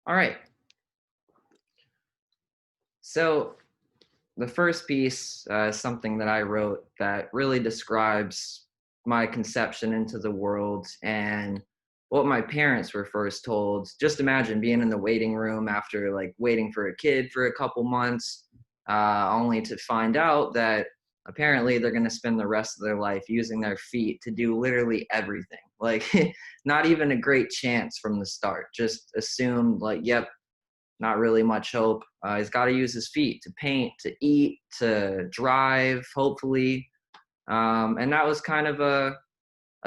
All right. So the first piece is something that I wrote that really describes my conception into the world and what my parents were first told. Just imagine being in the waiting room after like waiting for a kid for a couple months, only to find out that apparently they're going to spend the rest of their life using their feet to do literally everything. Like, not even a great chance from the start. Just assumed, like, yep, not really much hope. He's got to use his feet to paint, to eat, to drive, hopefully. And that was kind of a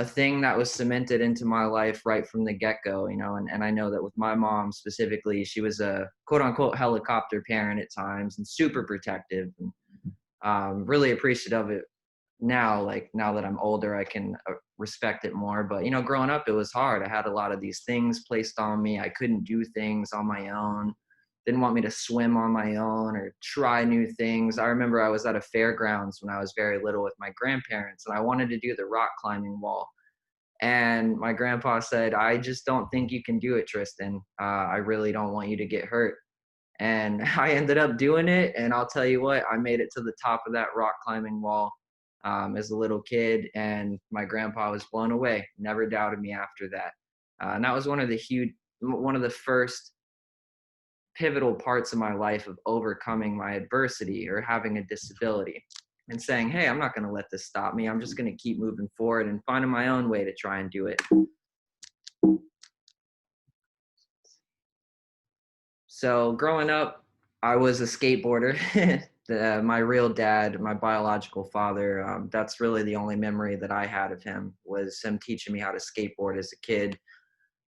thing that was cemented into my life right from the get-go, and I know that with my mom specifically, she was a quote unquote helicopter parent at times and super protective, and really appreciative of it now. Like, now that I'm older, I can respect it more. But growing up, it was hard. I had a lot of these things placed on me. I couldn't do things on my own. Didn't want me to swim on my own or try new things. I remember I was at a fairgrounds when I was very little with my grandparents, and I wanted to do the rock climbing wall. And my grandpa said, "I just don't think you can do it, Tristan. I really don't want you to get hurt." And I ended up doing it. And I'll tell you what, I made it to the top of that rock climbing wall as a little kid. And my grandpa was blown away, never doubted me after that. And that was one of the first pivotal parts of my life of overcoming my adversity or having a disability and saying, hey, I'm not going to let this stop me. I'm just going to keep moving forward and finding my own way to try and do it. So growing up, I was a skateboarder. My real dad, my biological father, that's really the only memory that I had of him, was him teaching me how to skateboard as a kid.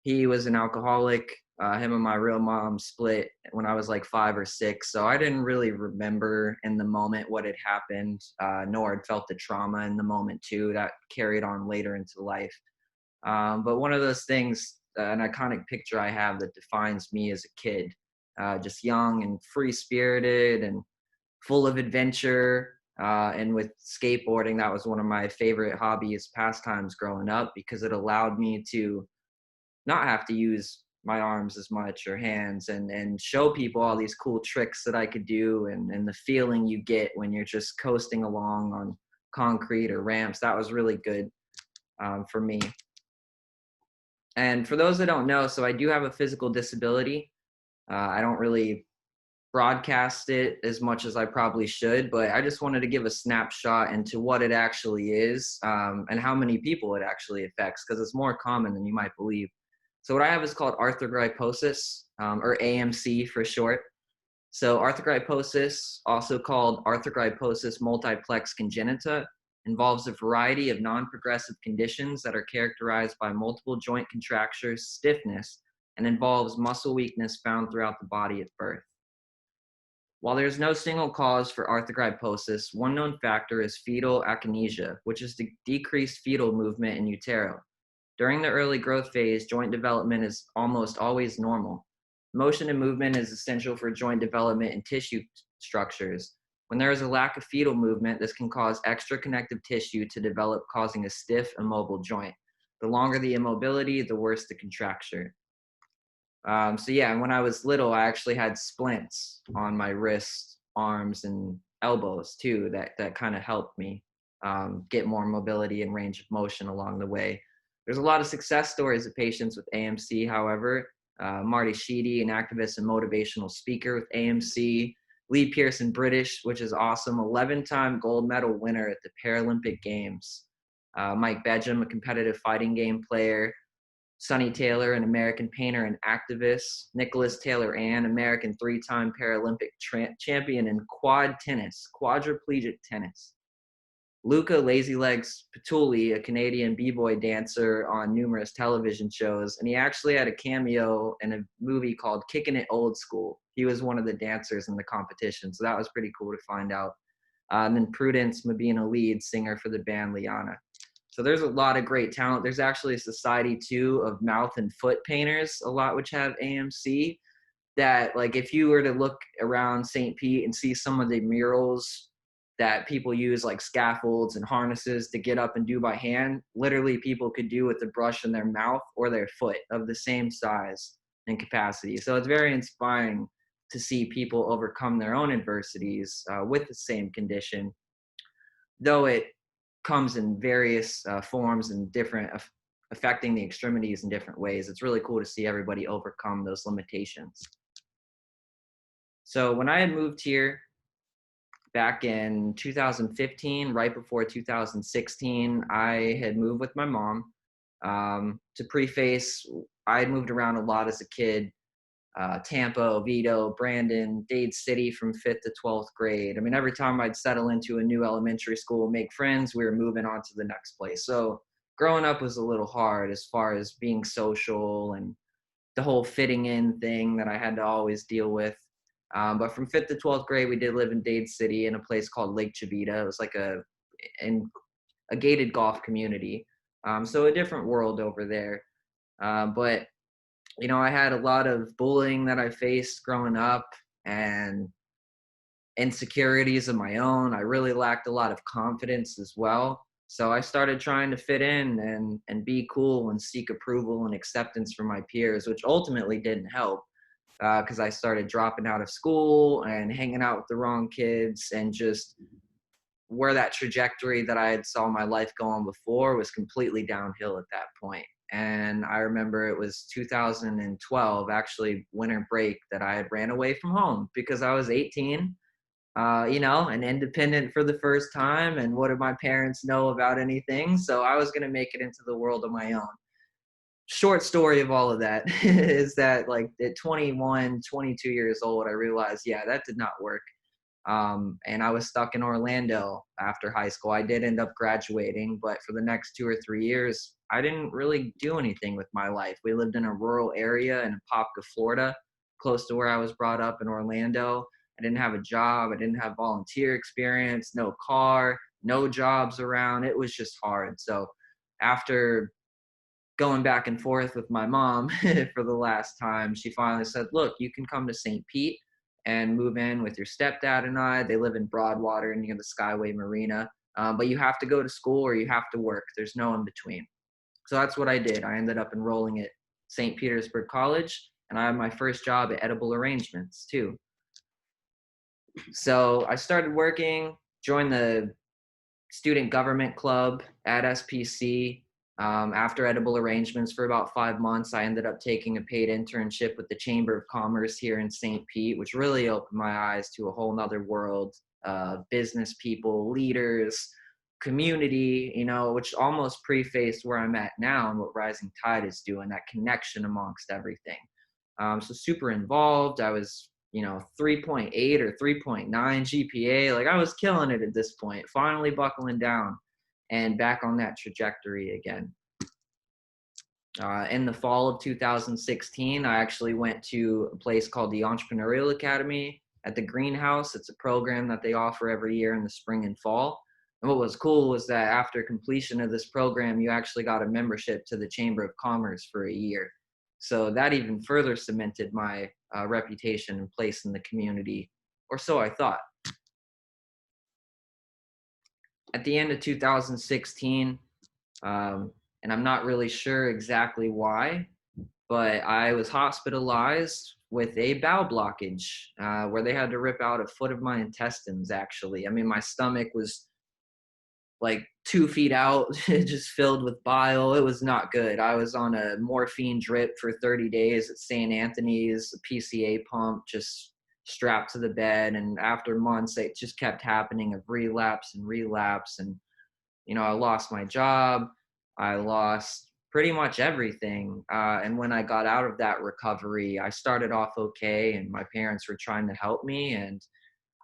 He was an alcoholic. Him and my real mom split when I was like 5 or 6. So I didn't really remember in the moment what had happened, nor had felt the trauma in the moment too. That carried on later into life. But one of those things, an iconic picture I have that defines me as a kid, just young and free spirited and full of adventure. And with skateboarding, that was one of my favorite hobbies, pastimes growing up, because it allowed me to not have to use my arms as much or hands, and show people all these cool tricks that I could do, and the feeling you get when you're just coasting along on concrete or ramps. That was really good for me. And for those that don't know, so I do have a physical disability. I don't really broadcast it as much as I probably should, but I just wanted to give a snapshot into what it actually is, and how many people it actually affects, because it's more common than you might believe. So what I have is called arthrogryposis, or AMC for short. So arthrogryposis, also called arthrogryposis multiplex congenita, involves a variety of non-progressive conditions that are characterized by multiple joint contractures, stiffness, and involves muscle weakness found throughout the body at birth. While there is no single cause for arthrogryposis, one known factor is fetal akinesia, which is the decreased fetal movement in utero. During the early growth phase, joint development is almost always normal. Motion and movement is essential for joint development and tissue structures. When there is a lack of fetal movement, this can cause extra connective tissue to develop, causing a stiff, immobile joint. The longer the immobility, the worse the contracture. So yeah, when I was little, I actually had splints on my wrists, arms, and elbows too. That kind of helped me get more mobility and range of motion along the way. There's a lot of success stories of patients with AMC, however. Marty Sheedy, an activist and motivational speaker with AMC. Lee Pearson, British, which is awesome, 11-time gold medal winner at the Paralympic Games. Mike Bedlam, a competitive fighting game player. Sonny Taylor, an American painter and activist. Nicholas Taylor Ann, American 3-time Paralympic champion in quadriplegic tennis. Luca Lazy Legs Patulli, a Canadian b-boy dancer on numerous television shows, and he actually had a cameo in a movie called Kicking It Old School. He was one of the dancers in the competition, so that was pretty cool to find out. And then Prudence Mabina, lead singer for the band Liana. So there's a lot of great talent. There's actually a society too of mouth and foot painters, a lot which have AMC, that like if you were to look around St. Pete and see some of the murals that people use, like scaffolds and harnesses to get up and do by hand, literally people could do with a brush in their mouth or their foot of the same size and capacity. So it's very inspiring to see people overcome their own adversities with the same condition, though it comes in various forms and different affecting the extremities in different ways. It's really cool to see everybody overcome those limitations. So when I had moved here back in 2015, right before 2016, I had moved with my mom. To preface, I had moved around a lot as a kid. Tampa, Oviedo, Brandon, Dade City from 5th to 12th grade. I mean, every time I'd settle into a new elementary school, make friends, we were moving on to the next place. So growing up was a little hard as far as being social and the whole fitting in thing that I had to always deal with. But from 5th to 12th grade, we did live in Dade City in a place called Lake Chavita. It was like a gated golf community. So a different world over there. But I had a lot of bullying that I faced growing up and insecurities of my own. I really lacked a lot of confidence as well. So I started trying to fit in and be cool and seek approval and acceptance from my peers, which ultimately didn't help because I started dropping out of school and hanging out with the wrong kids, and just where that trajectory that I had saw my life going before was completely downhill at that point. And I remember it was 2012, actually winter break, that I had ran away from home because I was 18, and independent for the first time. And what did my parents know about anything? So I was going to make it into the world on my own. Short story of all of that is that, like, at 21, 22 years old, I realized, yeah, that did not work. And I was stuck in Orlando after high school. I did end up graduating, but for the next 2 or 3 years, I didn't really do anything with my life. We lived in a rural area in Apopka, Florida, close to where I was brought up in Orlando. I didn't have a job. I didn't have volunteer experience, no car, no jobs around. It was just hard. So after going back and forth with my mom for the last time, she finally said, "Look, you can come to St. Pete and move in with your stepdad and I." They live in Broadwater near the Skyway Marina. But you have to go to school or you have to work. There's no in between. So that's what I did. I ended up enrolling at St. Petersburg College, and I had my first job at Edible Arrangements too. So I started working, joined the student government club at SPC. After Edible Arrangements for about 5 months, I ended up taking a paid internship with the Chamber of Commerce here in St. Pete, which really opened my eyes to a whole nother world, business people, leaders, community, which almost prefaced where I'm at now and what Rising Tide is doing, that connection amongst everything. So super involved. I was, 3.8 or 3.9 GPA. Like, I was killing it at this point, finally buckling down and back on that trajectory again. In the fall of 2016, I actually went to a place called the Entrepreneurial Academy at the Greenhouse. It's a program that they offer every year in the spring and fall. And what was cool was that after completion of this program, you actually got a membership to the Chamber of Commerce for a year. So that even further cemented my reputation and place in the community, or so I thought. At the end of 2016, and I'm not really sure exactly why, but I was hospitalized with a bowel blockage where they had to rip out a foot of my intestines, actually. I mean, my stomach was like 2 feet out, just filled with bile. It was not good. I was on a morphine drip for 30 days at St. Anthony's, a PCA pump, just strapped to the bed. And after months, it just kept happening of relapse and relapse. And, I lost my job. I lost pretty much everything. And when I got out of that recovery, I started off okay, and my parents were trying to help me. And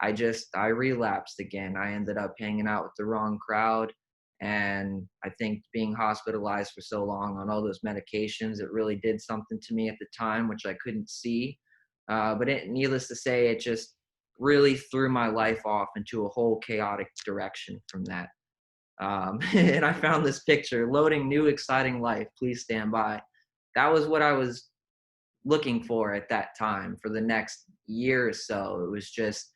I relapsed again. I ended up hanging out with the wrong crowd. And I think being hospitalized for so long on all those medications, it really did something to me at the time, which I couldn't see. But needless to say, it just really threw my life off into a whole chaotic direction from that. And I found this picture: loading new exciting life. Please stand by. That was what I was looking for at that time for the next year or so. It was just,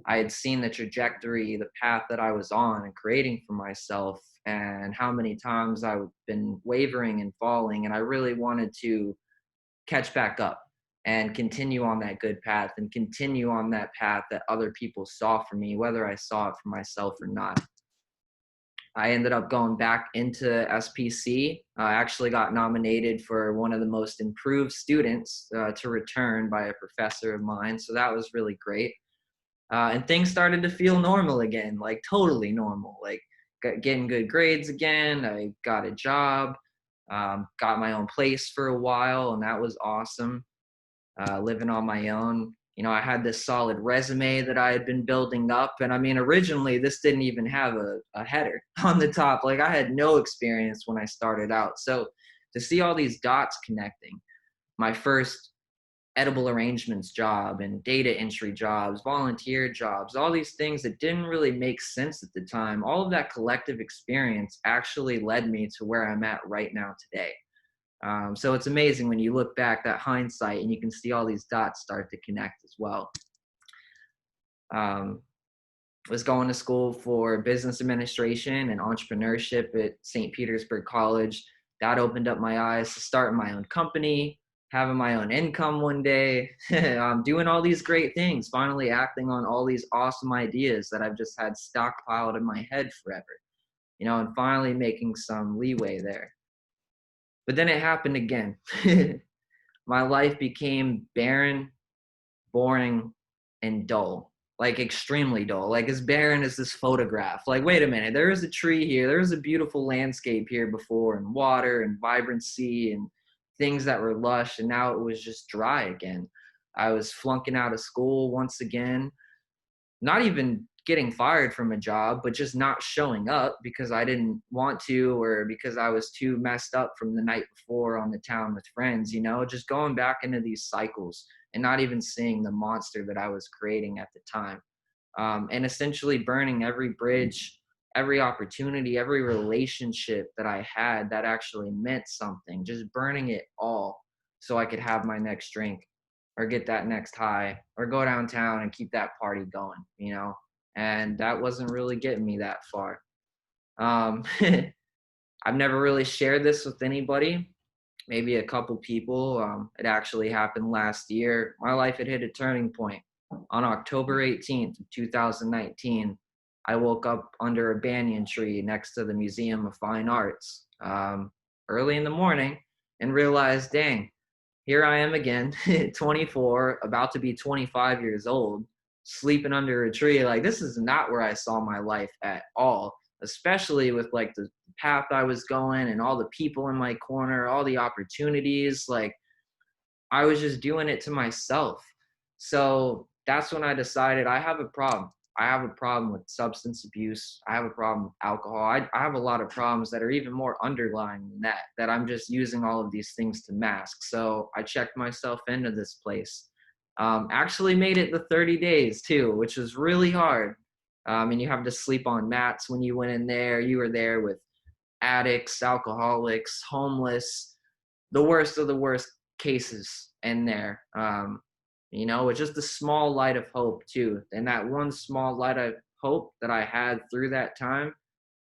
I had seen the trajectory, the path that I was on and creating for myself, and how many times I've been wavering and falling. And I really wanted to catch back up. and continue on that good path and continue on that path that other people saw for me, whether I saw it for myself or not. I ended up going back into SPC. I actually got nominated for one of the most improved students to return by a professor of mine. So that was really great. And things started to feel normal again, like totally normal, like getting good grades again. I got a job, got my own place for a while, and that was awesome. Living on my own. You know, I had this solid resume that I had been building up. And I mean, originally, this didn't even have a header on the top. Like, I had no experience when I started out. So to see all these dots connecting, my first edible arrangements job and data entry jobs, volunteer jobs, all these things that didn't really make sense at the time, all of that collective experience actually led me to where I'm at right now today. So it's amazing when you look back, that hindsight, and you can see all these dots start to connect as well. Um, was going to school for business administration and entrepreneurship at St. Petersburg College. That opened up my eyes to starting my own company, having my own income one day, doing all these great things, finally acting on all these awesome ideas that I've just had stockpiled in my head forever, you know, and finally making some leeway there. But then it happened again. My life became barren, boring, and dull. Like extremely dull. Like as barren as this photograph. Like, wait a minute, there is a tree here, there was a beautiful landscape here before, and water and vibrancy and things that were lush, and now it was just dry again. I was flunking out of school once again, not even getting fired from a job, but just not showing up because I didn't want to, or because I was too messed up from the night before on the town with friends, you know, just going back into these cycles and not even seeing the monster that I was creating at the time. And essentially burning every bridge, every opportunity, every relationship that I had that actually meant something, just burning it all so I could have my next drink or get that next high or go downtown and keep that party going, you know? And that wasn't really getting me that far. Um, I've never really shared this with anybody, maybe a couple people. It actually happened last year. My life had hit a turning point. On October 18th, 2019, I woke up under a banyan tree next to the Museum of Fine Arts early in the morning and realized, dang, here I am again, 24, about to be 25 years old, sleeping under a tree. Like, this is not where I saw my life at all, especially with like the path I was going and all the people in my corner, all the opportunities. Like, I was just doing it to myself. So that's when I decided I have a problem. I have a problem with substance abuse. I have a problem with alcohol. I have a lot of problems that are even more underlying than that, that I'm just using all of these things to mask. So I checked myself into this place. Actually made it the 30 days too, which was really hard. And you have to sleep on mats when you went in there. You were there with addicts, alcoholics, homeless, the worst of the worst cases in there. You know, with just a small light of hope too. And that one small light of hope that I had through that time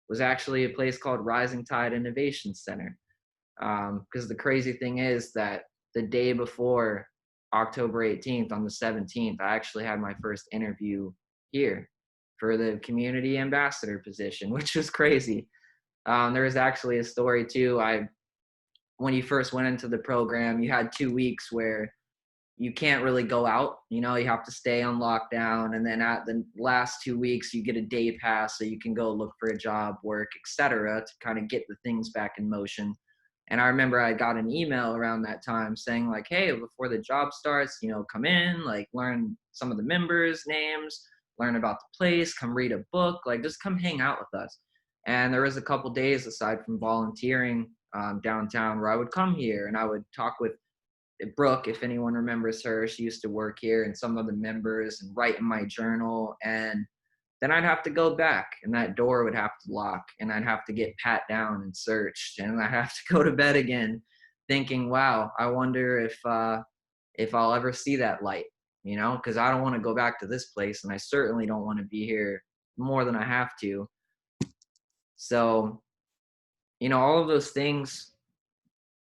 was actually a place called Rising Tide Innovation Center. Because the crazy thing is that the day before October 18th, on the 17th, I actually had my first interview here for the community ambassador position, which was crazy. There was actually a story too. When you first went into the program, you had 2 weeks where you can't really go out, you know, you have to stay on lockdown. And then at the last 2 weeks, you get a day pass so you can go look for a job, work, etc., to kind of get the things back in motion. And I remember I got an email around that time saying like, hey, before the job starts, you know, come in, like learn some of the members' names, learn about the place, come read a book, like just come hang out with us. And there was a couple days aside from volunteering downtown where I would come here and I would talk with Brooke, if anyone remembers her. She used to work here, and some of the members, and write in my journal. And then I'd have to go back and that door would have to lock and I'd have to get pat down and searched and I'd have to go to bed again thinking, wow, I wonder if I'll ever see that light, you know, because I don't want to go back to this place and I certainly don't want to be here more than I have to. So, you know, all of those things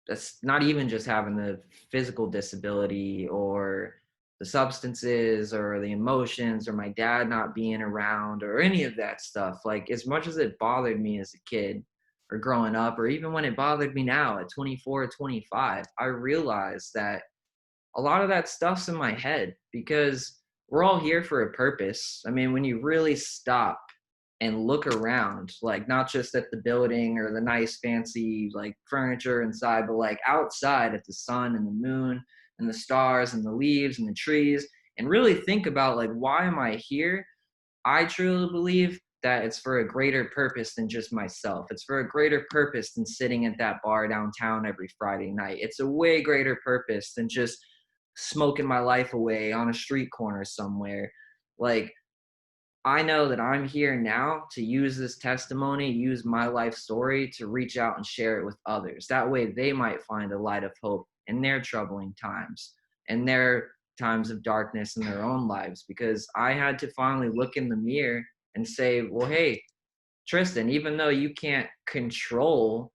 that's not even just having the physical disability or the substances or the emotions or my dad not being around or any of that stuff. Like, as much as it bothered me as a kid or growing up, or even when it bothered me now at 24 or 25, I realized that a lot of that stuff's in my head because we're all here for a purpose. I mean, when you really stop and look around, like not just at the building or the nice fancy like furniture inside, but like outside at the sun and the moon and the stars and the leaves and the trees, and really think about like, why am I here? I truly believe that it's for a greater purpose than just myself. It's for a greater purpose than sitting at that bar downtown every Friday night. It's a way greater purpose than just smoking my life away on a street corner somewhere. Like, I know that I'm here now to use this testimony, use my life story to reach out and share it with others. That way they might find a light of hope in their troubling times and their times of darkness in their own lives. Because I had to finally look in the mirror and say, well, hey, Tristan, even though you can't control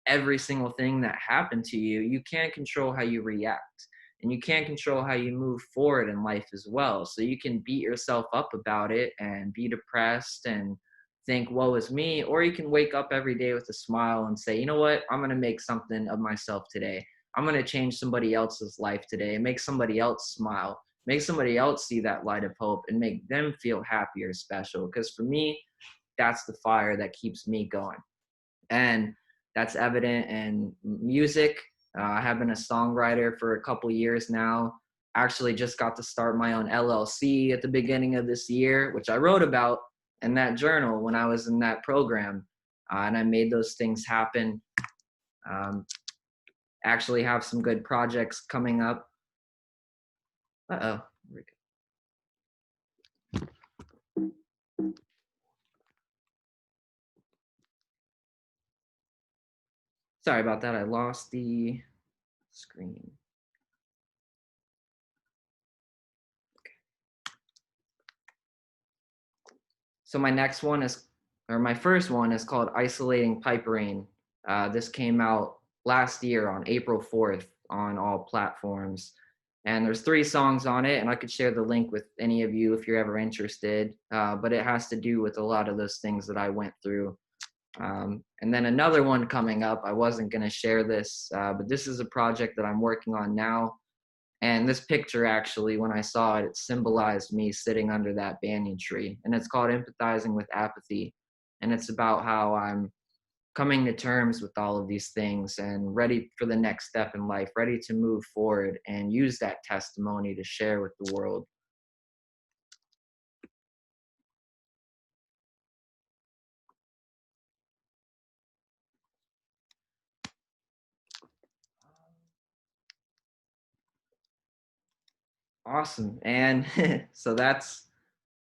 every single thing that happened to you, you can control how you react. And you can control how you move forward in life as well. So you can beat yourself up about it and be depressed and think, woe is me. Or you can wake up every day with a smile and say, you know what? I'm going to make something of myself today. I'm going to change somebody else's life today and make somebody else smile, make somebody else see that light of hope and make them feel happy or special. Because for me, that's the fire that keeps me going. And that's evident in music. I have been a songwriter for a couple years now. Actually, just got to start my own LLC at the beginning of this year, which I wrote about in that journal when I was in that program. And I made those things happen. Um, Actually, have some good projects coming up. Uh-oh. Sorry about that. I lost the screen. So my next one is, or my first one is called Isolating Pipe Rain. This came out last year on April 4th on all platforms. And there's 3 songs on it, and I could share the link with any of you if you're ever interested. But it has to do with a lot of those things that I went through. And then another one coming up, I wasn't going to share this, but this is a project that I'm working on now. And this picture, actually, when I saw it, it symbolized me sitting under that banyan tree. And it's called Empathizing with Apathy. And it's about how I'm coming to terms with all of these things and ready for the next step in life, ready to move forward and use that testimony to share with the world. Awesome. And so that's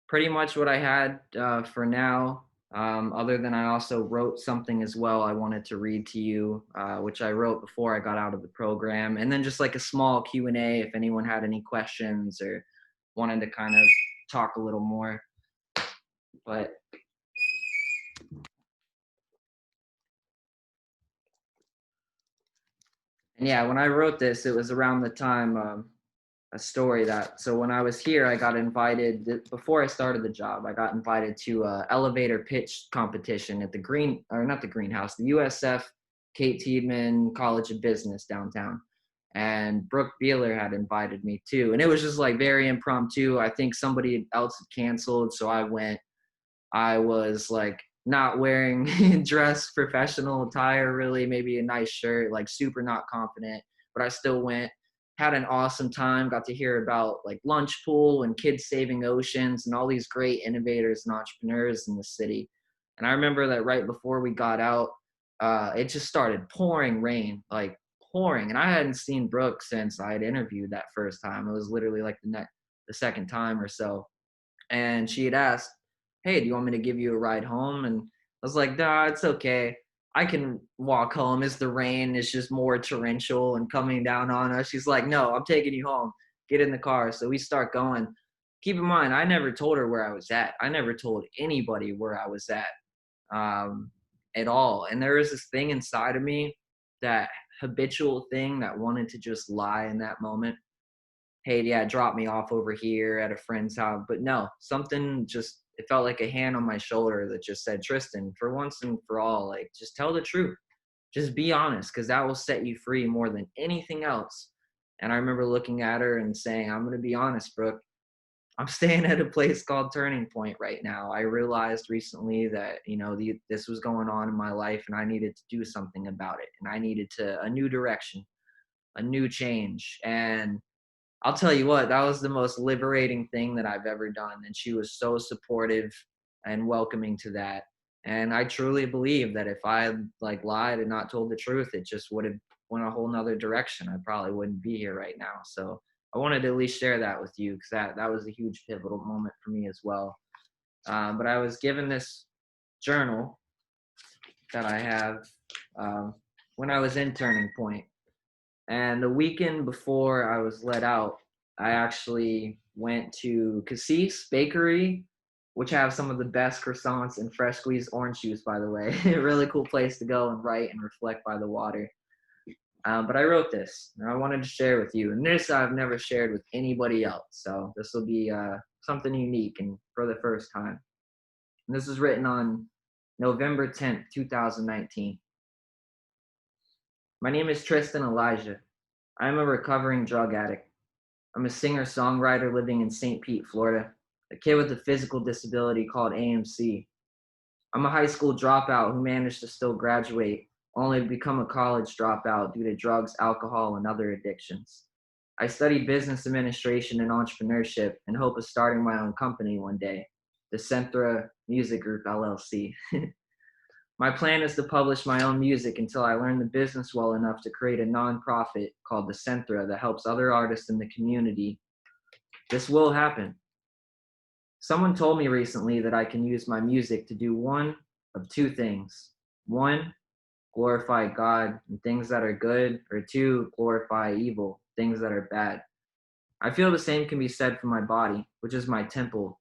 pretty much what I had for now. Other than I also wrote something as well I wanted to read to you, which I wrote before I got out of the program. And then just like a small Q&A if anyone had any questions or wanted to kind of talk a little more. But and yeah, when I wrote this, it was around the time a story that, so when I was here, I got invited before I started the job. I got invited to a elevator pitch competition at the not the greenhouse, the USF Kate Tiedemann College of Business downtown. And Brooke Beeler had invited me too. And it was just like very impromptu. I think somebody else had canceled. So I went. I was like not wearing dress professional attire, really, maybe a nice shirt, like super not confident, but I still went, had an awesome time, got to hear about like lunch pool and kids saving oceans and all these great innovators and entrepreneurs in the city. And I remember that right before we got out, it just started pouring rain, like pouring. And I hadn't seen Brooke since I had interviewed that first time. It was literally like the second time or so. And she had asked, hey, do you want me to give you a ride home? And I was like, nah, it's okay. I can walk home. It's the rain. It's just more torrential and coming down on us. She's like, no, I'm taking you home. Get in the car. So we start going. Keep in mind, I never told her where I was at. I never told anybody where I was at all. And there was this thing inside of me that habitual thing that wanted to just lie in that moment. Hey, yeah, drop me off over here at a friend's house. But no, something just, it felt like a hand on my shoulder that just said, Tristan, for once and for all, like, just tell the truth. Just be honest, because that will set you free more than anything else. And I remember looking at her and saying, I'm going to be honest, Brooke. I'm staying at a place called Turning Point right now. I realized recently that, this was going on in my life and I needed to do something about it. And I needed a new direction, a new change. And I'll tell you what, that was the most liberating thing that I've ever done. And she was so supportive and welcoming to that. And I truly believe that if I had lied and not told the truth, it just would have went a whole nother direction. I probably wouldn't be here right now. So I wanted to at least share that with you, because that was a huge pivotal moment for me as well. But I was given this journal that I have when I was in Turning Point. And the weekend before I was let out, I actually went to Cassis Bakery, which have some of the best croissants and fresh squeezed orange juice, by the way. A really cool place to go and write and reflect by the water. But I wrote this, and I wanted to share with you. And this I've never shared with anybody else. So this will be something unique and for the first time. And this is written on November 10th, 2019. My name is Tristan Elijah. I am a recovering drug addict. I'm a singer-songwriter living in St. Pete, Florida, a kid with a physical disability called AMC. I'm a high school dropout who managed to still graduate, only to become a college dropout due to drugs, alcohol, and other addictions. I studied business administration and entrepreneurship in hope of starting my own company one day, the Centra Music Group, LLC. My plan is to publish my own music until I learn the business well enough to create a nonprofit called the Centra that helps other artists in the community. This will happen. Someone told me recently that I can use my music to do one of two things. One, glorify God and things that are good, or two, glorify evil, things that are bad. I feel the same can be said for my body, which is my temple,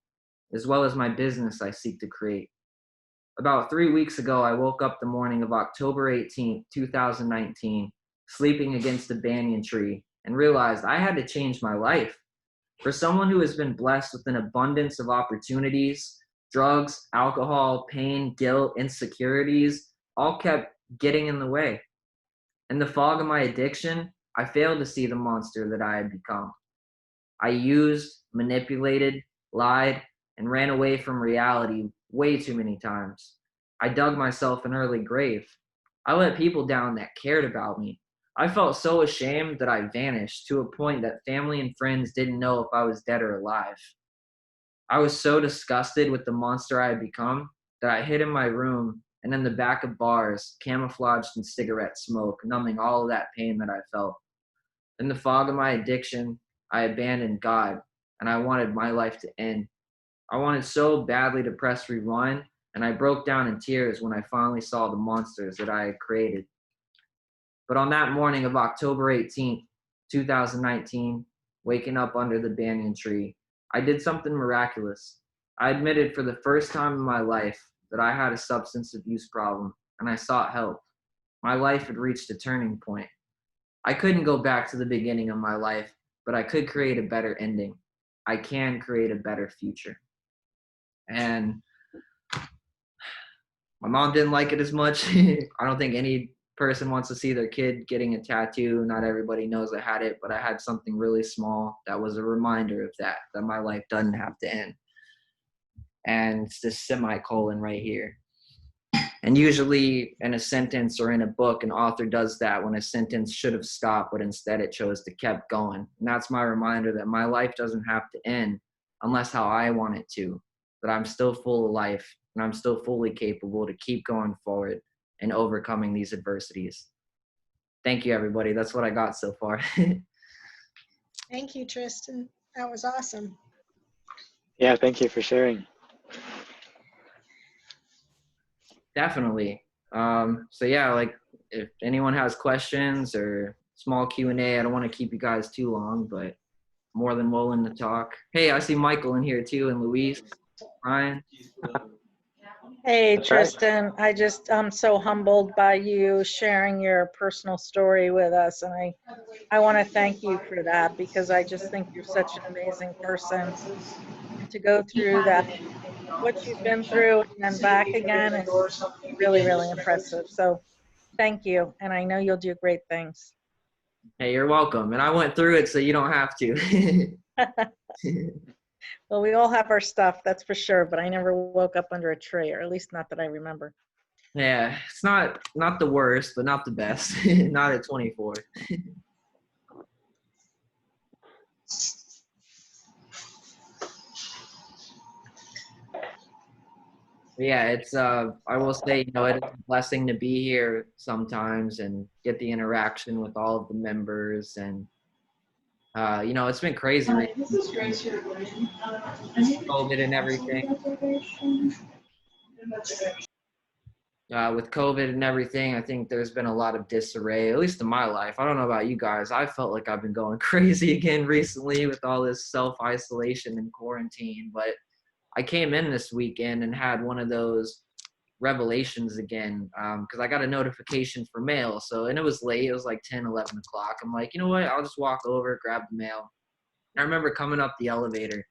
as well as my business I seek to create. About 3 weeks ago, I woke up the morning of October 18th, 2019, sleeping against a banyan tree, and realized I had to change my life. For someone who has been blessed with an abundance of opportunities, drugs, alcohol, pain, guilt, insecurities, all kept getting in the way. In the fog of my addiction, I failed to see the monster that I had become. I used, manipulated, lied, and ran away from reality way too many times. I dug myself an early grave. I let people down that cared about me. I felt so ashamed that I vanished, to a point that family and friends didn't know if I was dead or alive. I was so disgusted with the monster I had become that I hid in my room and in the back of bars, camouflaged in cigarette smoke, numbing all of that pain that I felt. In the fog of my addiction, I abandoned God, and I wanted my life to end. I wanted so badly to press rewind, and I broke down in tears when I finally saw the monsters that I had created. But on that morning of October 18th, 2019, waking up under the banyan tree, I did something miraculous. I admitted for the first time in my life that I had a substance abuse problem, and I sought help. My life had reached a turning point. I couldn't go back to the beginning of my life, but I could create a better ending. I can create a better future. And my mom didn't like it as much. I don't think any person wants to see their kid getting a tattoo. Not everybody knows I had it, but I had something really small that was a reminder of that my life doesn't have to end. And it's this semicolon right here. And usually in a sentence or in a book, an author does that when a sentence should have stopped, but instead it chose to keep going. And that's my reminder that my life doesn't have to end unless how I want it to, that I'm still full of life and I'm still fully capable to keep going forward and overcoming these adversities. Thank you, everybody. That's what I got so far. Thank you, Tristan. That was awesome. Yeah, thank you for sharing. Definitely. So yeah, like if anyone has questions or small Q&A, I don't want to keep you guys too long, but more than willing to talk. Hey, I see Michael in here too, and Luis, Ryan. Hey, That's right. Tristan, I'm so humbled by you sharing your personal story with us. And I want to thank you for that because I just think you're such an amazing person. And to go through that, what you've been through and then back again is really, really impressive. So thank you. And I know you'll do great things. Hey, you're welcome. And I went through it so you don't have to. Well, we all have our stuff, that's for sure, but I never woke up under a tree, or at least not that I remember. Yeah, it's not the worst, but not the best. Not at 24. Yeah, it's I will say, it's a blessing to be here sometimes and get the interaction with all of the members, and it's been crazy Hi, this recently is with Grace here, Blaine. I need to COVID and cancel everything. the reservation. With COVID and everything, I think there's been a lot of disarray, at least in my life. I don't know about you guys. I felt like I've been going crazy again recently with all this self-isolation and quarantine, but I came in this weekend and had one of those revelations again, because I got a notification for mail. And it was late. It was like 10, 11 o'clock. I'm like, you know what? I'll just walk over, grab the mail. I remember coming up the elevator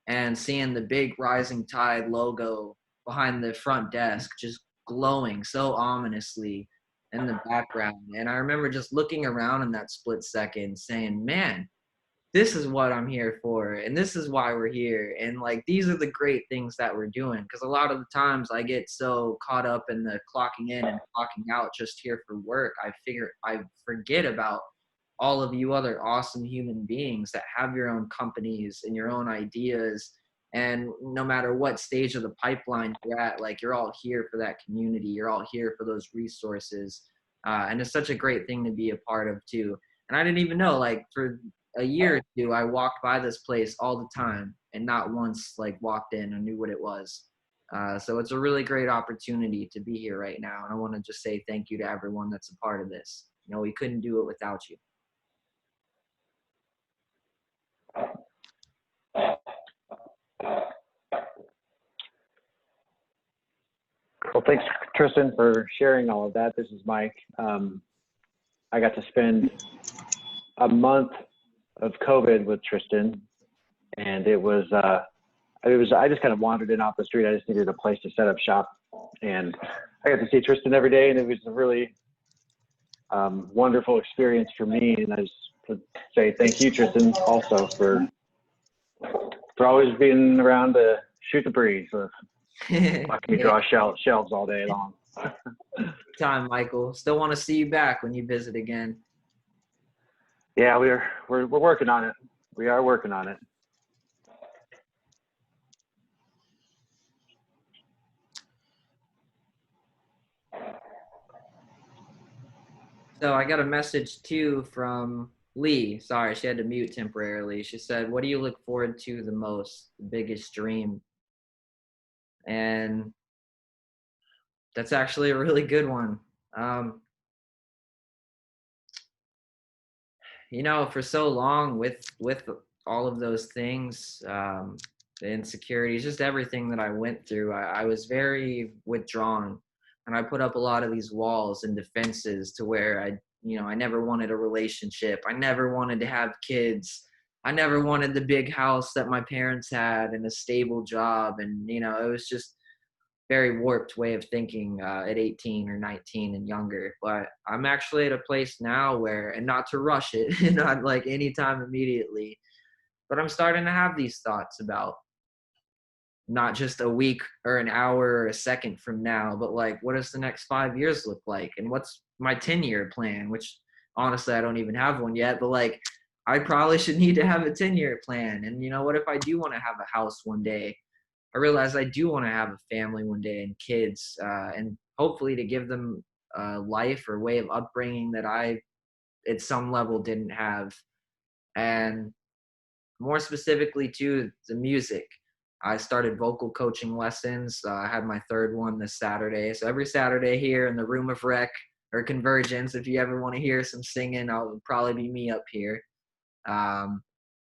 and seeing the big Rising Tide logo behind the front desk just glowing so ominously in the background. And I remember just looking around in that split second saying, man, this is what I'm here for, and this is why we're here, and like these are the great things that we're doing. Because a lot of the times I get so caught up in the clocking in and clocking out just here for work, I forget about all of you other awesome human beings that have your own companies and your own ideas, and no matter what stage of the pipeline you're at, like you're all here for that community, you're all here for those resources, and it's such a great thing to be a part of too. And I didn't even know, like, for a year or two, I walked by this place all the time and not once like walked in and knew what it was. So it's a really great opportunity to be here right now. And I want to just say thank you to everyone that's a part of this. We couldn't do it without you. Well, thanks, Tristan, for sharing all of that. This is Mike. I got to spend a month of COVID with Tristan, and it was I just kind of wandered in off the street. I just needed a place to set up shop, and I got to see Tristan every day, and it was a really wonderful experience for me. And I just would say thank you, Tristan, also for always being around to shoot the breeze. Watching me draw shelves all day long. Time, Michael. Still want to see you back when you visit again. Yeah, we're working on it. We are working on it. So I got a message too from Lee. Sorry, she had to mute temporarily. She said, "What do you look forward to the most? The biggest dream?" And that's actually a really good one. Um, for so long with all of those things, the insecurities, just everything that I went through, I was very withdrawn, and I put up a lot of these walls and defenses to where I never wanted a relationship. I never wanted to have kids. I never wanted the big house that my parents had and a stable job. And, it was just very warped way of thinking at 18 or 19 and younger. But I'm actually at a place now where, and not to rush it, not like anytime immediately, but I'm starting to have these thoughts about not just a week or an hour or a second from now, but like, what does the next 5 years look like? And what's my 10-year plan, which honestly, I don't even have one yet, but like, I probably should need to have a 10-year plan. And what if I do want to have a house one day? I realize I do want to have a family one day and kids, and hopefully to give them a life or way of upbringing that I, at some level, didn't have. And more specifically to the music, I started vocal coaching lessons. I had my third one this Saturday. So every Saturday here in the Room of Rec or Convergence, if you ever want to hear some singing, I'll probably be me up here.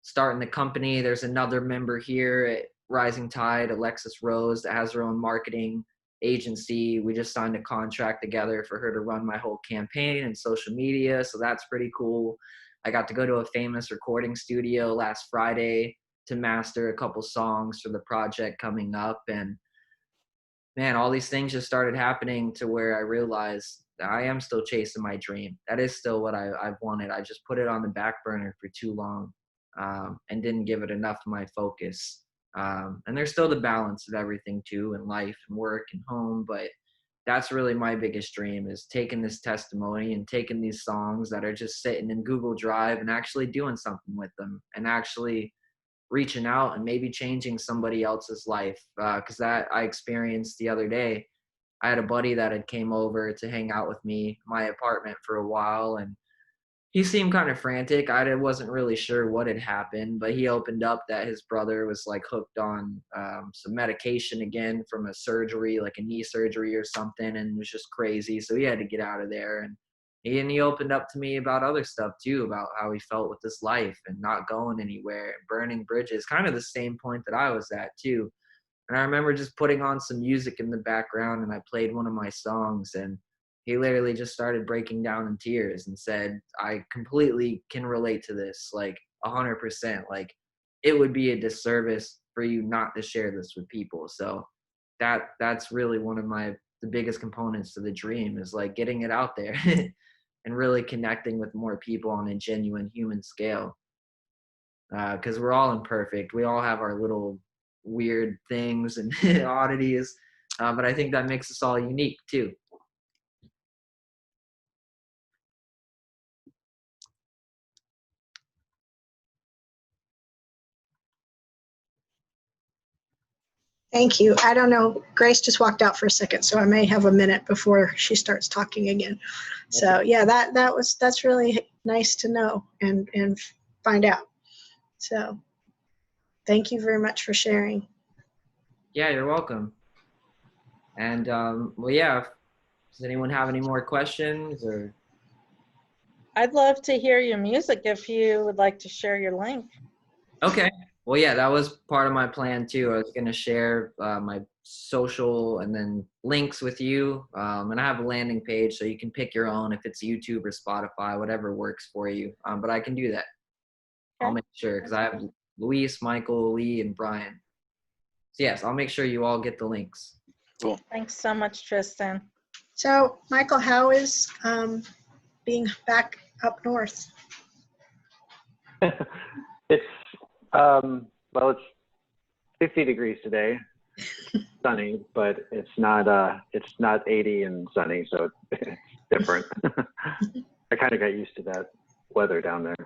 Starting the company, there's another member here at Rising Tide, Alexis Rose, that has her own marketing agency. We just signed a contract together for her to run my whole campaign and social media. So that's pretty cool. I got to go to a famous recording studio last Friday to master a couple songs for the project coming up. And man, all these things just started happening to where I realized I am still chasing my dream. That is still what I've wanted. I just put it on the back burner for too long, and didn't give it enough of my focus. And there's still the balance of everything too, in life and work and home. But that's really my biggest dream, is taking this testimony and taking these songs that are just sitting in Google Drive and actually doing something with them, and actually reaching out and maybe changing somebody else's life. Because that I experienced the other day. I had a buddy that had came over to hang out with me, my apartment, for a while, and he seemed kind of frantic. I wasn't really sure what had happened, but he opened up that his brother was like hooked on some medication again from a surgery, like a knee surgery or something, and it was just crazy. So he had to get out of there. And he opened up to me about other stuff too, about how he felt with his life and not going anywhere and burning bridges, kind of the same point that I was at too. And I remember just putting on some music in the background, and I played one of my songs, and he literally just started breaking down in tears and said, I completely can relate to this, like 100%. Like, it would be a disservice for you not to share this with people. So that's really one of the biggest components to the dream, is like getting it out there and really connecting with more people on a genuine human scale. Because we're all imperfect. We all have our little weird things and oddities. But I think that makes us all unique too. Thank you. I don't know, Grace just walked out for a second, so I may have a minute before she starts talking again. So yeah, that's really nice to know and find out. So thank you very much for sharing. Yeah, you're welcome. And well, yeah, does anyone have any more questions? Or I'd love to hear your music if you would like to share your link. okay. Well, yeah, that was part of my plan too. I was going to share my social and then links with you. And I have a landing page, so you can pick your own, if it's YouTube or Spotify, whatever works for you. But I can do that. I'll Okay. make sure, because I have Luis, Michael, Lee, and Brian. So yes, I'll make sure you all get the links. Cool. Thanks so much, Tristan. So Michael, how is being back up north? It's well, it's 50 degrees today, sunny, but it's not 80 and sunny, so it's different. I kind of got used to that weather down there.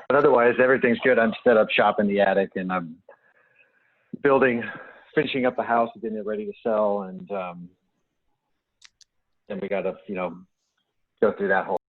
But otherwise, everything's good. I'm set up shop in the attic, and I'm finishing up the house, getting it ready to sell, and then we got to, go through that whole